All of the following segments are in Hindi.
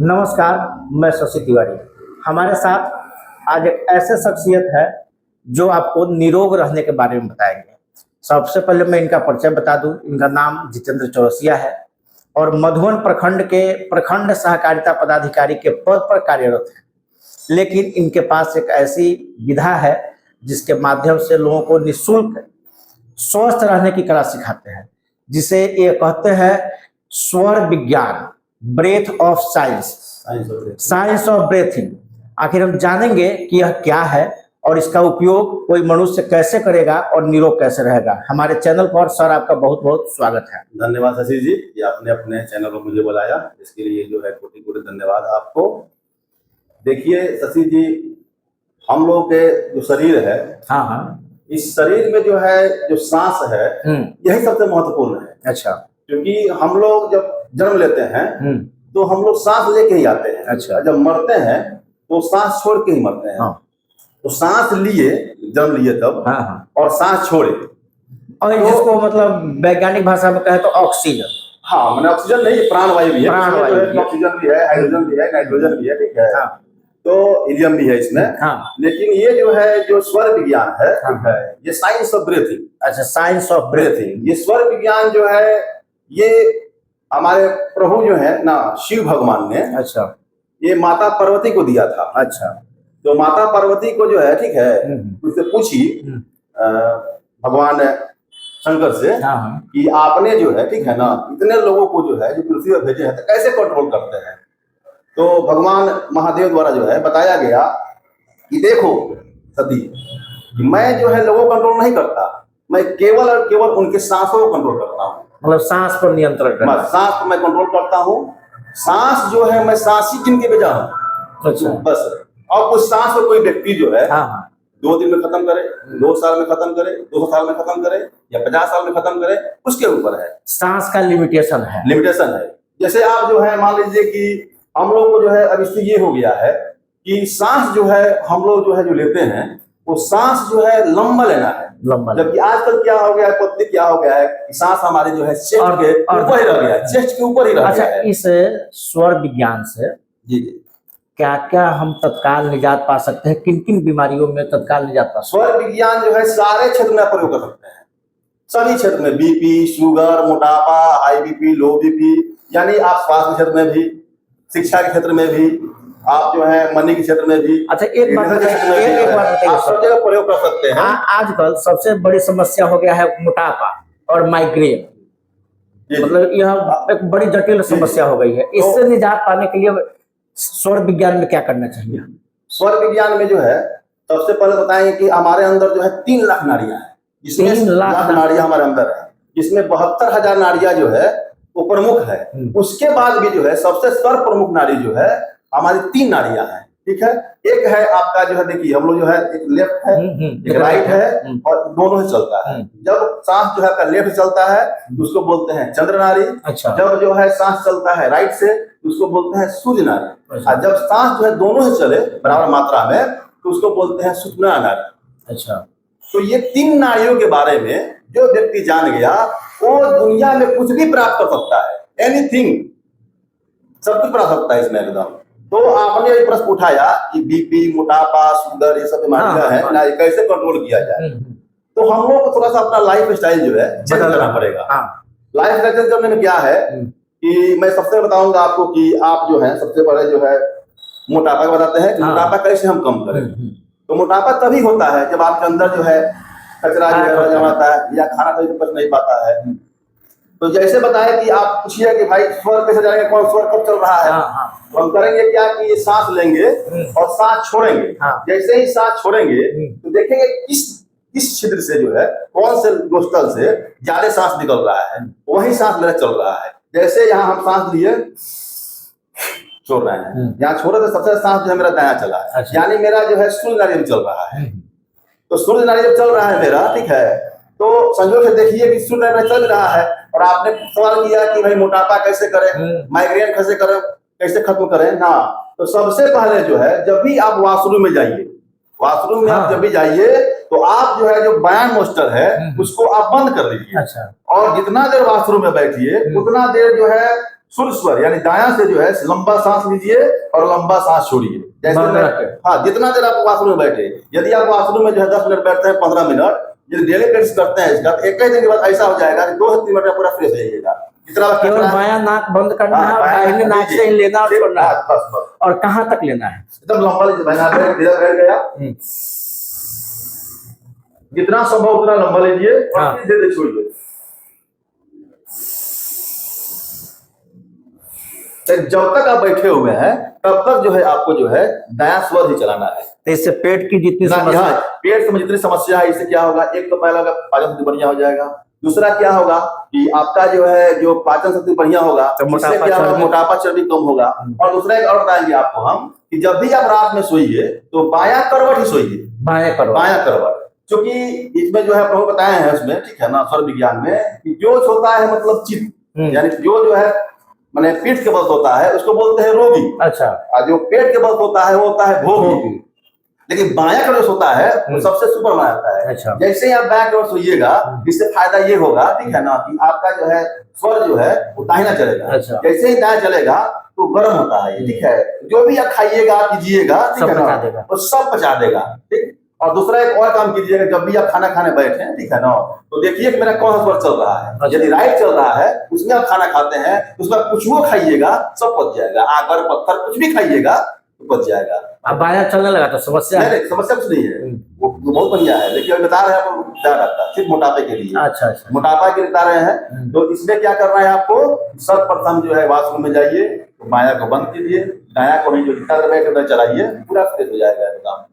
नमस्कार। मैं शशि तिवारी। हमारे साथ आज एक ऐसे शख्सियत है जो आपको निरोग रहने के बारे में बताएंगे। सबसे पहले मैं इनका परिचय बता दूं। इनका नाम जितेंद्र चौरसिया है और मधुबन प्रखंड के प्रखंड सहकारिता पदाधिकारी के पद पर कार्यरत है। लेकिन इनके पास एक ऐसी विधा है जिसके माध्यम से लोगों को निःशुल्क स्वस्थ रहने की कला सिखाते हैं, जिसे ये कहते हैं स्वर विज्ञान, breath of science, science of breathing. आखिर हम जानेंगे कि यह क्या है और इसका उपयोग कोई मनुष्य कैसे करेगा और निरोग कैसे रहेगा। हमारे चैनल पर सर आपका बहुत बहुत स्वागत है। धन्यवाद शशि जी, ये आपने अपने चैनल पर मुझे बुलाया, इसके लिए जो है कोटि कोटि धन्यवाद आपको। देखिए शशि जी, हम लोग के जो शरीर है, हाँ, इस शरीर में जो है जो सांस है यही सबसे महत्वपूर्ण है। अच्छा। क्योंकि हम लोग जब जन्म लेते हैं तो हम लोग सांस लेके ही आते हैं। अच्छा। जब मरते हैं तो सांस छोड़ के ही मरते हैं। तो सांस लिए, जन्म लिए तब, और सांस छोड़े, और तो जिसको मतलब वैज्ञानिक भाषा में कहे तो ऑक्सीजन। हाँ, मैंने ऑक्सीजन नहीं, प्राणवायु भी है, प्राणवायु भी है। ऑक्सीजन भी है, हाइड्रोजन भी है, नाइट्रोजन भी है, ठीक है। तो हीलियम भी है इसमें। लेकिन ये जो है जो स्वर विज्ञान है, ठीक है, ये साइंस ऑफ ब्रीथिंग। अच्छा, साइंस ऑफ ब्रीथिंग। ये स्वर विज्ञान जो है ये हमारे प्रभु जो है ना, शिव भगवान ने, अच्छा, ये माता पार्वती को दिया था। अच्छा। तो माता पार्वती को जो है, ठीक है, उससे पूछी भगवान शंकर से कि आपने जो है, ठीक है ना, इतने लोगों को जो है जो पृथ्वी पर भेजे हैं तो कैसे कंट्रोल करते हैं। तो भगवान महादेव द्वारा जो है बताया गया कि देखो सती, मैं जो है लोगों को कंट्रोल नहीं करता, मैं केवल और केवल उनके सांसों को कंट्रोल करता हूँ। मतलब सांस पर नियंत्रण करना। सांस को मैं कंट्रोल करता हूँ। सांस जो है मैं सांस ही जिनके भेजा हूँ। अच्छा। बस। और उस सांस को कोई व्यक्ति जो है 2 दिन में खत्म करे, 2 साल में खत्म करे, 200 साल में खत्म करे, या 50 साल में खत्म करे, उसके ऊपर है। सांस का लिमिटेशन है। जैसे आप जो है मान लीजिए कि हम लोग को जो है अब इससे ये हो गया है कि सांस जो है हम लोग जो है जो लेते हैं वो सांस जो है लंबा लेना है। जबकि आजकल क्या हो गया है, पत्ती क्या हो गया है कि सांस हमारे जो है चेस्ट के ऊपर ही रह गया है, चेस्ट के ऊपर ही रह गया है। इस स्वर विज्ञान से जी क्या क्या हम तत्काल निजात पा सकते हैं? किन किन बीमारियों में तत्काल निजात पा सकते हैं? स्वर विज्ञान जो है सारे क्षेत्र में प्रयोग कर सकते हैं, सभी क्षेत्र में। बीपी, शुगर, मोटापा, हाई बीपी, लो बीपी, यानी आप स्वास्थ्य क्षेत्र में भी, शिक्षा के क्षेत्र में भी, आप जो है मनी के क्षेत्र में भी। अच्छा, एक बात बताइए, आप सब जगह प्रयोग कर सकते हैं। आजकल सबसे बड़ी समस्या हो गया है मोटापा और माइग्रेन। मतलब यह एक बड़ी जटिल समस्या हो गई है। इससे निजात पाने के लिए स्वर विज्ञान में क्या करना चाहिए? स्वर विज्ञान में जो है सबसे पहले बताएंगे कि हमारे अंदर जो है 3 लाख नाड़ियां हैं। इसमें 3 लाख नाड़ियां हमारे अंदर है, जिसमें 72,000 नाड़ियां जो है वो प्रमुख है। उसके बाद भी जो है सबसे सर्व प्रमुख नाड़ी जो है हमारी 3 नाड़ियां हैं, ठीक है। एक है आपका जो है, देखिए हम लोग जो है एक लेफ्ट है, एक राइट है, और दोनों ही चलता है। जब सांस जो है आपका लेफ्ट चलता है उसको बोलते हैं चंद्र नाड़ी। अच्छा। जब जो है सांस चलता है राइट से उसको बोलते हैं सूर्य नाड़ी। और जब सांस जो है दोनों ही चले बराबर मात्रा में तो उसको बोलते हैं सुषुम्ना नाड़ी। अच्छा। तो ये 3 नाड़ियों के बारे में जो व्यक्ति जान गया वो दुनिया में कुछ भी प्राप्त कर सकता है, एनीथिंग, सब कुछ प्राप्त सकता है इसमें एकदम। तो आपने ये प्रश्न उठाया कि बीपी, मोटापा, शुगर, ये सब बीमारियां हैं ना, कैसे कंट्रोल किया जाए। तो हम लोग को थोड़ा सा अपना लाइफ स्टाइल जो है चेंज करना पड़ेगा। लाइफ स्टाइल चेंज करने में क्या है कि मैं सबसे बताऊंगा आपको कि आप जो है सबसे पहले जो है मोटापा बताते हैं कि मोटापा कैसे हम कम करें। तो मोटापा तभी होता है जब आपके अंदर जो है कचरा जमाता है या खाना सही से पच नहीं पाता है। तो जैसे बताया कि आप पूछिए कि भाई स्वर कैसे जाएंगे, कौन स्वर कब चल रहा है। तो हम करेंगे क्या कि ये सांस लेंगे और सांस छोड़ेंगे। जैसे ही सांस छोड़ेंगे तो देखेंगे किस छिद्र से जो है, कौन से नोस्टल से ज्यादा सांस निकल रहा है, वही सांस मेरा चल रहा है। जैसे यहाँ हम सांस लिए छोड़ रहे हैं, यहाँ छोड़े तो सबसे सांस जो है मेरा दायां चला है। अच्छा। यानी मेरा जो है सूर्य नाड़ी चल रहा है। तो सूर्य नाड़ी जब चल रहा है मेरा, ठीक है, तो संयोग से देखिए कि सूर्य नाड़ी चल रहा है। और आपने सवाल किया कि भाई मोटापा कैसे करें, माइग्रेन कैसे करें, कैसे खत्म करें ना। तो सबसे पहले जो है जब भी आप वॉशरूम में जाइए, वॉशरूम में आप जब भी जाइए तो आप जो है जो बयान मोस्टर है उसको आप बंद कर दीजिए। अच्छा। और जितना देर वॉशरूम में बैठिए उतना देर जो है शुद्ध स्वर, यानी दायां से जो है लंबा सांस लीजिए और लंबा सांस छोड़िए। जैसे बंद रख के। हाँ, जितना देर आप वॉशरूम में बैठे, यदि आप वॉशरूम में जो है 10 मिनट बैठते हैं, 15 मिनट, यदि डेली प्रैक्टिस करते हैं इसका, तो 21 दिन के बाद ऐसा हो जाएगा कि 2 से 3 मिनट में पूरा फ्रेश हो जाइएगा। जितना केवल बायां नाक बंद करना है और दाहिने नाक से ही लेना और छोड़ना है। बस बस, और कहाँ तक लेना है? एकदम लंबा लीजिए, बायां नाक धीरे बैठ गया, जितना संभव उतना लंबा लीजिए और हाँ। फिर धीरे छोड़िए। जब तक आप बैठे हुए हैं तब तक जो है आपको जो है दायां स्वर ही चलाना है। तो इससे पेट की जितनी ना, समस्या यहाँ पेट में जितनी समस्या है, इससे क्या होगा, एक तो पहला पाचन शक्ति बढ़िया हो जाएगा, दूसरा क्या होगा कि आपका जो है जो पाचन शक्ति बढ़िया होगा, तो इससे क्या होगा, मोटापा चर्बी कम होगा। और दूसरा एक और बताएंगे आपको हम कि जब भी आप रात में सोइए तो बायां करवट ही सोइए, बाएं करवट। बायां करवट, क्योंकि इसमें जो है प्रभु बताए हैं उसमें, ठीक है ना, स्वर विज्ञान में कि जो होता है मतलब चित्त, यानी जो है माने पीठ के बल होता है उसको बोलते हैं रोगी। अच्छा। और जो पेट के बल होता है वो होता है भोगी। लेकिन बायां करवट होता है वो सबसे सुपर बनाता है। अच्छा। जैसे ही आप बायां करवट सोइएगा, इससे फायदा ये होगा, ठीक है ना, कि आपका जो है स्वर जो है वो दाहिना चलेगा। अच्छा। जैसे ही दायां चलेगा तो गर्म होता है, ठीक है, जो भी आप खाइएगा पीजिएगा, ठीक है ना, वो सब पचा देगा। ठीक। और दूसरा एक और काम कीजिएगा, जब भी आप खाना खाने बैठे, ठीक है ना, तो देखिए कि मेरा कौन सा स्वर चल रहा है। यदि राइट चल रहा है उसमें आप खाना खाते हैं, उसमें कुछ वो खाइएगा सब पच जाएगा, आकर पत्थर कुछ भी खाइएगा तो पच जाएगा। अब बायां चलने लगा तो समस्या है? नहीं, समस्या कुछ नहीं है, वो बहुत बढ़िया है। लेकिन बता रहे हैं आपको क्या रहता है, सिर्फ मोटापे के लिए। अच्छा अच्छा। मोटापा के लिए बता रहे हैं, तो इसमें क्या करना है आपको, सर्वप्रथम जो है वॉशरूम में जाइए तो बायां को बंद कीजिए, दायां को नहीं, जो जितना देर बैठे उधर चलाइए, पूरा फ्रेश हो जाएगा एकदम।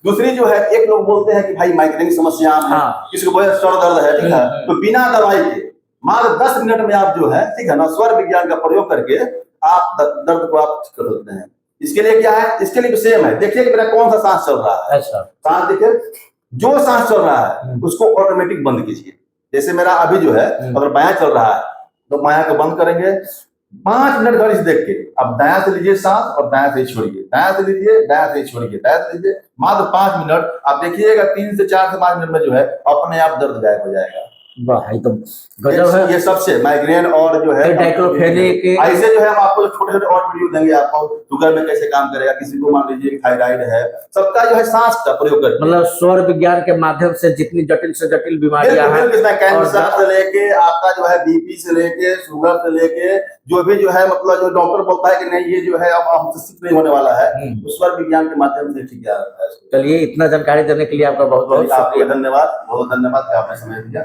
दूसरी जो है, एक लोग बोलते हैं कि भाई माइग्रेन की समस्या है, किसी को बहुत सर दर्द है, ठीक है, तो बिना दवाई के मात्र 10 मिनट में आप जो है, ठीक है ना, स्वर विज्ञान का प्रयोग करके आप दर्द को आप ठीक कर सकते हैं। इसके लिए क्या है, इसके लिए सेम है, देखिए कि मेरा कौन सा सांस चल रहा है। अच्छा। सांस देखिए, जो सांस चल रहा है उसको ऑटोमेटिक बंद कीजिए। जैसे मेरा अभी जो है अगर बायां चल रहा है तो बायां को बंद करेंगे, 5 मिनट घड़ी से देख के अब दायां से लीजिए सांस और दायां से छोड़िए, दायां से लीजिए, दायां से छोड़िए, दायां से लीजिए, मात्र 5 मिनट आप देखिएगा, 3 से 4 से 5 मिनट में जो है अपने आप दर्द गायब हो जाएगा। वाह, ये तो गजब है। ये सबसे माइग्रेन और जो है डाइक्लोफेनिक, ऐसे जो है हम आपको छोटे छोटे और वीडियो देंगे, आपको शुगर में कैसे काम करेगा, किसी को मान लीजिए थायराइड है, सबका जो है सांस का प्रयोग करके, मतलब स्वर विज्ञान के माध्यम से जितनी जटिल से जटिल बीमारियां हैं, कैंसर से लेके आपका जो है बीपी से लेके शुगर से लेके जो भी जो है, मतलब जो डॉक्टर बोलता है कि नहीं ये जो है अब हमसे ठीक नहीं होने वाला है, उस स्वर विज्ञान के माध्यम से ठीक किया जाता है। चलिए, इतना जानकारी देने के लिए आपका बहुत बहुत आपको धन्यवाद, बहुत धन्यवाद कि आपने समय दिया।